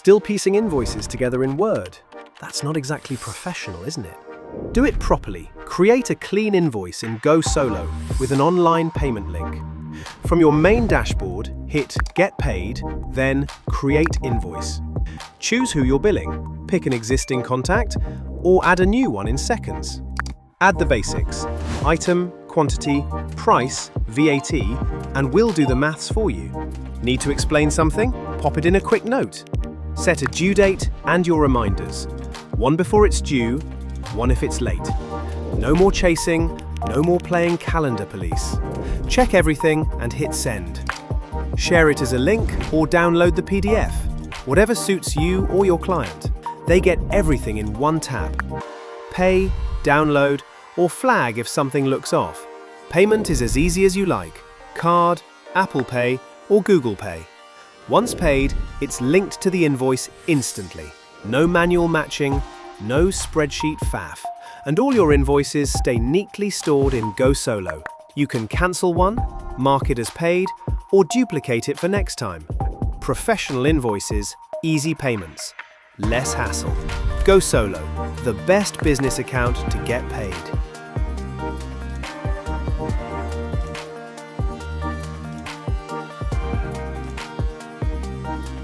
Still piecing invoices together in Word? That's not exactly professional, isn't it? Do it properly. Create a clean invoice in GoSolo with an online payment link. From your main dashboard, hit Get Paid, then Create Invoice. Choose who you're billing, pick an existing contact, or add a new one in seconds. Add the basics: item, quantity, price, VAT, and we'll do the maths for you. Need to explain something? Pop it in a quick note. Set a due date and your reminders. One before it's due, one if it's late. No more chasing, no more playing calendar police. Check everything and hit send. Share it as a link or download the PDF. Whatever suits you or your client. They get everything in one tap. Pay, download, or flag if something looks off. Payment is as easy as you like. Card, Apple Pay, or Google Pay. Once paid, it's linked to the invoice instantly. No manual matching, no spreadsheet faff. And all your invoices stay neatly stored in GoSolo. You can cancel one, mark it as paid, or duplicate it for next time. Professional invoices, easy payments, less hassle. GoSolo, the best business account to get paid.